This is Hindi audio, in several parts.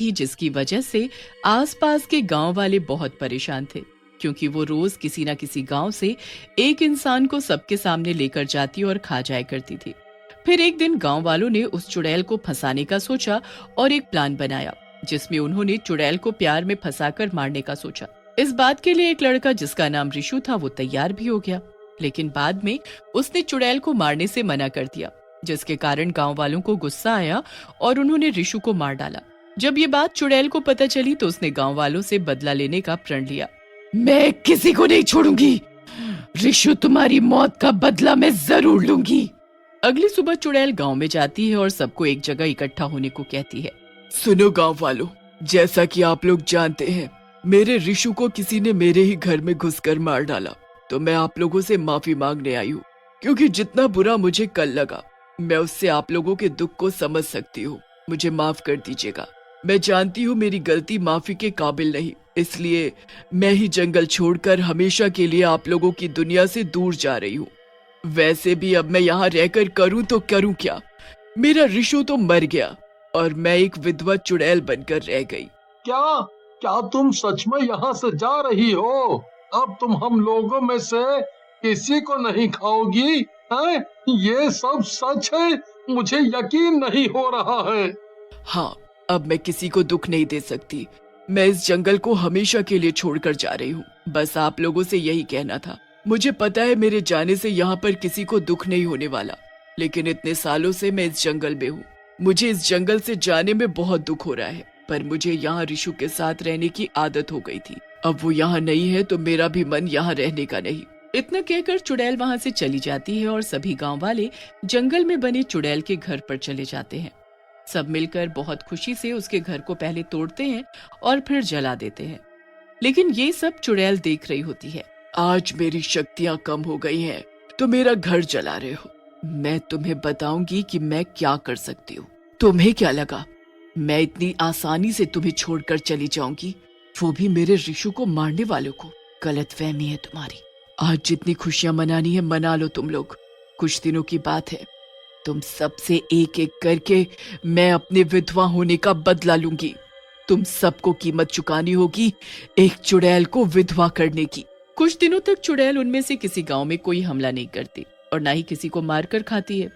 थी, जिसकी वजह से आसपास के गांव वाले बहुत परेशान थे, क्योंकि वो रोज किसी ना किसी गांव से एक इंसान को सबके सामने लेकर जाती और खा जाया करती थी। फिर एक दिन गांव वालों ने उस चुड़ैल को फंसाने का सोचा और एक प्लान बनाया, जिसमें उन्होंने चुड़ैल को प्यार में फंसाकर मारने का सोचा। इस बात के लिए एक लड़का जिसका नाम ऋषु था वो तैयार भी हो गया, लेकिन बाद में उसने चुड़ैल को मारने से मना कर दिया, जिसके कारण गांव वालों को गुस्सा आया और उन्होंने ऋषु को मार डाला। जब ये बात चुड़ैल को पता चली तो उसने गांव वालों से बदला लेने का प्रण लिया। मैं किसी को नहीं छोड़ूंगी, ऋषु तुम्हारी मौत का बदला मैं जरूर लूंगी। अगली सुबह चुड़ैल गांव में जाती है और सबको एक जगह इकट्ठा होने को कहती है। सुनो गांव वालों, जैसा कि आप लोग जानते हैं, मेरे ऋषु को किसी ने मेरे ही घर में घुसकर मार डाला, तो मैं आप लोगों से माफी मांगने आई हूँ, क्योंकि जितना बुरा मुझे कल लगा, मैं उससे आप लोगों के दुख को समझ सकती हूँ। मुझे माफ कर दीजिएगा। मैं जानती हूँ मेरी गलती माफी के काबिल नहीं, इसलिए मैं ही जंगल छोड़कर हमेशा के लिए आप लोगों की दुनिया से दूर जा रही हूँ। वैसे भी अब मैं यहाँ रहकर करूँ तो करूँ क्या, मेरा ऋषु तो मर गया और मैं एक विधवा चुड़ैल बनकर रह गई। क्या क्या तुम सच में यहाँ से जा रही हो? अब तुम हम लोगों में से किसी को नहीं खाओगी? हैं? ये सब सच है? मुझे यकीन नहीं हो रहा है। हाँ, अब मैं किसी को दुख नहीं दे सकती। मैं इस जंगल को हमेशा के लिए छोड़कर जा रही हूँ। बस आप लोगों से यही कहना था। मुझे पता है मेरे जाने से यहाँ पर किसी को दुख नहीं होने वाला, लेकिन इतने सालों से मैं इस जंगल में हूँ। मुझे इस जंगल से जाने में बहुत दुख हो रहा है, पर मुझे यहाँ ऋषु के साथ रहने की आदत हो गई थी। अब वो यहाँ नहीं है तो मेरा भी मन यहाँ रहने का नहीं। इतना कहकर चुड़ैल वहाँ से चली जाती है और सभी गांव वाले जंगल में बने चुड़ैल के घर पर चले जाते हैं। सब मिलकर बहुत खुशी से उसके घर को पहले तोड़ते हैं और फिर जला देते हैं, लेकिन ये सब चुड़ैल देख रही होती है। आज मेरी शक्तियाँ कम हो गई हैं, तो मेरा घर जला रहे हो। मैं तुम्हें बताऊंगी कि मैं क्या कर सकती हूँ। तुम्हें क्या लगा मैं इतनी आसानी से तुम्हें छोड़कर चली जाऊंगी, वो भी मेरे ऋषु को मारने वालों को? गलतफहमी है तुम्हारी। आज जितनी खुशियां मनानी है मना लो तुम लोग। कुछ दिनों की बात है, तुम सबसे एक एक करके मैं अपने विधवा होने का बदला लूंगी। तुम सबको कीमत चुकानी होगी एक चुड़ैल को विधवा करने की। कुछ दिनों तक चुड़ैल उनमें से किसी गांव में कोई हमला नहीं करती और ना ही किसी को मार कर खाती है।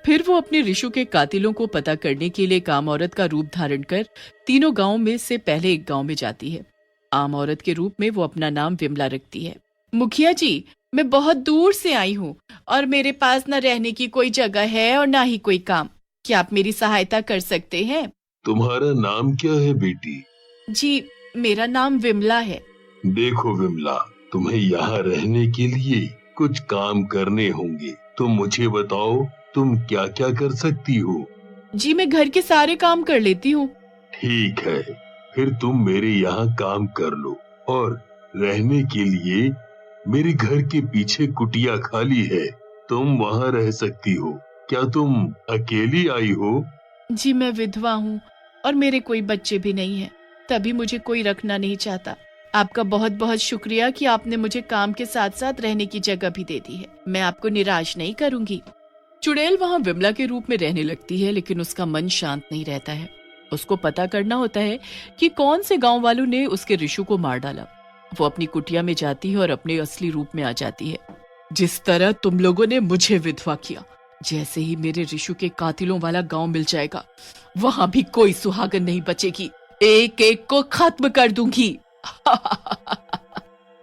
फिर वो अपने ऋषु के कातिलों को पता करने के लिए काम औरत का रूप धारण कर तीनों गांव में से पहले एक गांव में जाती है। आम औरत के रूप में वो अपना नाम विमला रखती है। मुखिया जी, मैं बहुत दूर से आई हूँ और मेरे पास न रहने की कोई जगह है और ना ही कोई काम। क्या आप मेरी सहायता कर सकते हैं? तुम्हारा नाम क्या है बेटी? जी, मेरा नाम विमला है। देखो विमला, तुम्हें यहाँ रहने के लिए कुछ काम करने होंगे। तुम मुझे बताओ तुम क्या क्या कर सकती हो? जी, मैं घर के सारे काम कर लेती हूँ। ठीक है, फिर तुम मेरे यहाँ काम कर लो और रहने के लिए मेरे घर के पीछे कुटिया खाली है, तुम वहाँ रह सकती हो। क्या तुम अकेली आई हो? जी, मैं विधवा हूँ और मेरे कोई बच्चे भी नहीं हैं, तभी मुझे कोई रखना नहीं चाहता। आपका बहुत बहुत शुक्रिया कि आपने मुझे काम के साथ साथ रहने की जगह भी दे दी है। मैं आपको निराश नहीं करूंगी। चुड़ैल वहाँ विमला के रूप में रहने लगती है, लेकिन उसका मन शांत नहीं रहता है। उसको पता करना होता है कि कौन से गांव वालों ने उसके ऋषु को मार डाला। वो अपनी कुटिया में जाती है और अपने असली रूप में आ जाती है। जिस तरह तुम लोगों ने मुझे विधवा किया, जैसे ही मेरे ऋषु के कातिलों वाला गांव मिल जाएगा, वहां भी कोई सुहागन नहीं बचेगी। एक एक को खत्म कर दूंगी।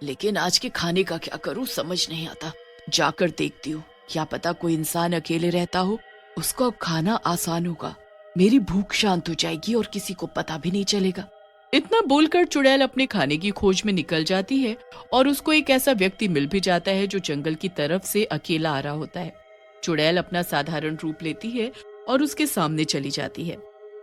लेकिन आज के खाने का क्या करूं समझ नहीं आता। जाकर देखती हूँ, क्या पता कोई इंसान अकेले रहता हो, उसको खाना आसान होगा। मेरी भूख शांत हो जाएगी और किसी को पता भी नहीं चलेगा। इतना बोलकर चुड़ैल अपने खाने की खोज में निकल जाती है और उसको एक ऐसा व्यक्ति मिल भी जाता है जो जंगल की तरफ से अकेला आ रहा होता है। चुड़ैल अपना साधारण रूप लेती है और उसके सामने चली जाती है।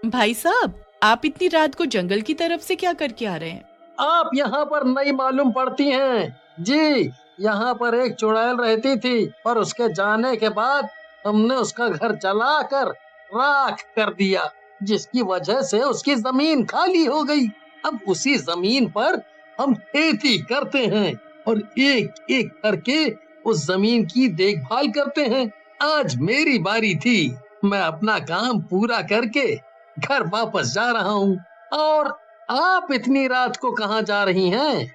भाई साहब, आप इतनी रात को जंगल की तरफ से क्या करके आ रहे हैं? आप यहाँ पर नई मालूम पड़ती हैं जी। यहाँ पर एक चुड़ैल रहती थी, पर उसके जाने के बाद हमने उसका घर जलाकर राख कर दिया, जिसकी वजह से उसकी जमीन खाली हो गई। अब उसी जमीन पर हम खेती करते हैं और एक एक करके उस जमीन की देखभाल करते हैं। आज मेरी बारी थी, मैं अपना काम पूरा करके घर वापस जा रहा हूँ। और आप इतनी रात को कहाँ जा रही हैं?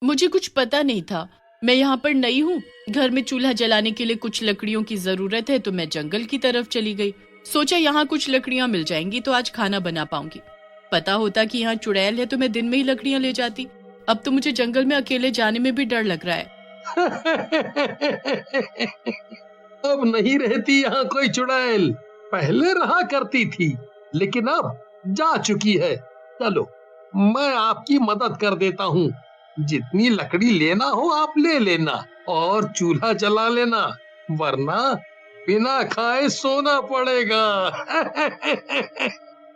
मुझे कुछ पता नहीं था। मैं यहाँ पर नई हूँ। घर में चूल्हा जलाने के लिए कुछ लकड़ियों की जरूरत है तो मैं जंगल की तरफ चली गई। सोचा यहाँ कुछ लकड़ियाँ मिल जाएंगी तो आज खाना बना पाऊंगी। पता होता कि यहाँ चुड़ैल है तो मैं दिन में ही लकड़ियाँ ले जाती। अब तो मुझे जंगल में अकेले जाने में भी डर लग रहा है। अब नहीं रहती यहाँ कोई चुड़ैल। पहले रहा करती थी, लेकिन अब जा चुकी है। चलो, मैं आपकी मदद कर देता हूँ। जितनी लकड़ी लेना हो आप ले लेना और चूल्हा जला लेना, वरना बिना खाए सोना पड़ेगा।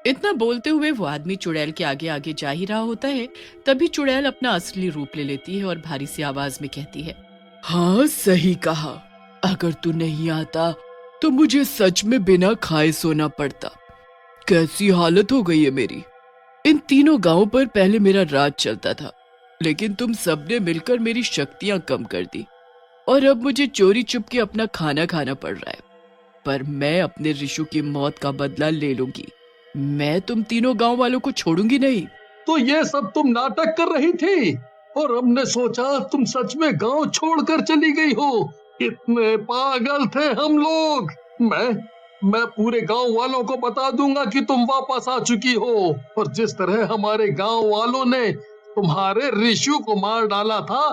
इतना बोलते हुए वो आदमी चुड़ैल के आगे आगे जा ही रहा होता है। तभी चुड़ैल अपना असली रूप ले लेती है और भारी सी आवाज में कहती है, हाँ सही कहा। अगर तू नहीं आता तो मुझे सच में बिना खाए सोना पड़ता। कैसी हालत हो गई है मेरी। इन तीनों गांवों पर पहले मेरा राज चलता था, लेकिन तुम सबने मिलकर मेरी शक्तियां कम कर दी और अब मुझे चोरी चुपके अपना खाना खाना पड़ रहा है। पर मैं अपने ऋषु की मौत का बदला ले लूंगी। मैं तुम तीनों गांव वालों को छोड़ूंगी नहीं। तो ये सब तुम नाटक कर रही थी और हमने सोचा तुम सच में गांव छोड़कर चली गई हो। इतने पागल थे हम लोग। मैं पूरे गांव वालों को बता दूंगा कि तुम वापस आ चुकी हो, और जिस तरह हमारे गांव वालों ने तुम्हारे ऋषु को मार डाला था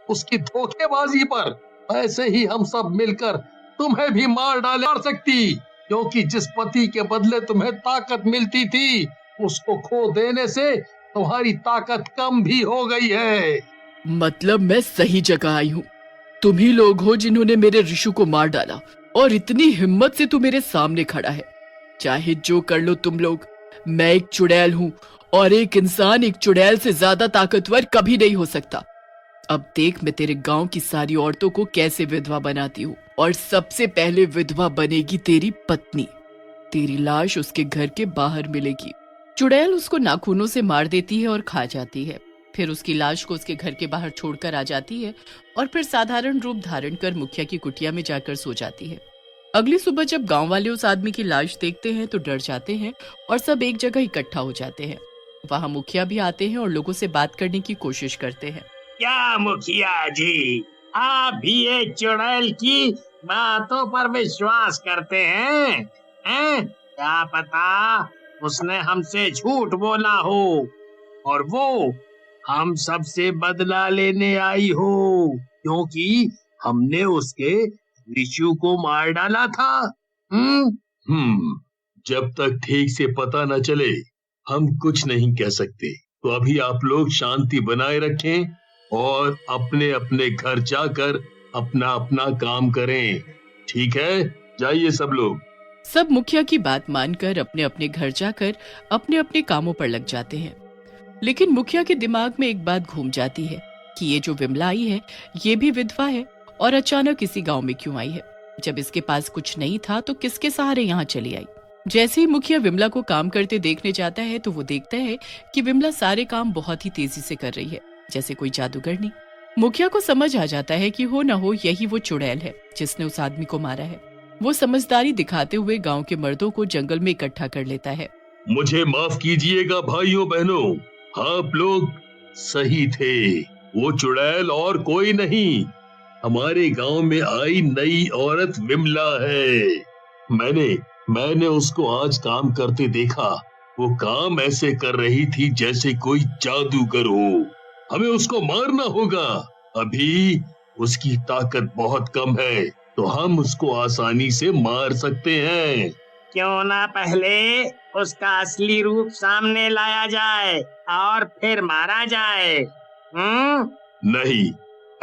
उसकी धोखेबाजी पर, ऐसे ही हम सब मिलकर तुम्हें भी मार सकती, क्योंकि जिस पति के बदले तुम्हें ताकत मिलती थी उसको खो देने से तुम्हारी ताकत कम भी हो गई है। मतलब मैं सही जगह आई हूँ। तुम ही लोग हो जिन्होंने मेरे ऋषु को मार डाला और इतनी हिम्मत से तू मेरे सामने खड़ा है। चाहे जो कर लो तुम लोग, मैं एक चुड़ैल हूँ और एक इंसान एक चुड़ैल से ज्यादा ताकतवर कभी नहीं हो सकता। अब देख मैं तेरे गांव की सारी औरतों को कैसे विधवा बनाती हूँ, और सबसे पहले विधवा बनेगी तेरी पत्नी। तेरी लाश उसके घर के बाहर मिलेगी। चुड़ैल उसको नाखूनों से मार देती है और खा जाती है। फिर उसकी लाश को उसके घर के बाहर छोड़कर आ जाती है और फिर साधारण रूप धारण कर मुखिया की कुटिया में जाकर सो जाती है। अगली सुबह जब गांव वाले उस आदमी की लाश देखते हैं तो डर जाते हैं और सब एक जगह इकट्ठा हो जाते हैं। वहां मुखिया भी आते हैं और लोगों से बात करने की कोशिश करते हैं। क्या मुखिया जी, आप भी एक चुड़ैल की बातों पर विश्वास करते हैं? क्या पता उसने हमसे झूठ बोला हो और वो हम सबसे बदला लेने आई हो, क्योंकि हमने उसके ऋषु को मार डाला था। जब तक ठीक से पता न चले हम कुछ नहीं कह सकते। तो अभी आप लोग शांति बनाए रखें और अपने अपने घर जाकर अपना अपना काम करें। ठीक है, जाइए सब लोग। सब मुखिया की बात मानकर अपने अपने घर जाकर अपने अपने कामों पर लग जाते हैं। लेकिन मुखिया के दिमाग में एक बात घूम जाती है कि ये जो विमला आई है ये भी विधवा है और अचानक इसी गांव में क्यों आई है। जब इसके पास कुछ नहीं था तो किसके सहारे यहाँ चली आई। जैसे ही मुखिया विमला को काम करते देखने जाता है तो वो देखता है कि विमला सारे काम बहुत ही तेजी से कर रही है, जैसे कोई जादूगरनी। मुखिया को समझ आ जाता है कि हो न हो यही वो चुड़ैल है जिसने उस आदमी को मारा है। वो समझदारी दिखाते हुए गांव के मर्दों को जंगल में इकट्ठा कर लेता है। मुझे माफ कीजिएगा भाइयों बहनों, आप लोग सही थे। वो चुड़ैल और कोई नहीं, हमारे गांव में आई नई औरत विमला है। मैंने उसको आज काम करते देखा। वो काम ऐसे कर रही थी जैसे कोई जादूगर हो। हमें उसको मारना होगा। अभी उसकी ताकत बहुत कम है तो हम उसको आसानी से मार सकते हैं। क्यों ना पहले उसका असली रूप सामने लाया जाए और फिर मारा जाए। नहीं,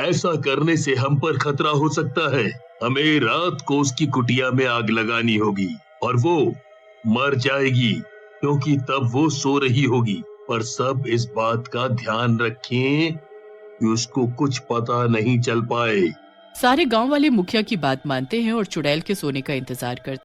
ऐसा करने से हम पर खतरा हो सकता है। हमें रात को उसकी कुटिया में आग लगानी होगी और वो मर जाएगी, क्योंकि तब वो सो रही होगी। पर सब इस बात का ध्यान रखें कि उसको कुछ पता नहीं चल पाए। सारे गांव वाले मुखिया की बात मानते हैं और चुड़ैल के सोने का इंतजार करते हैं।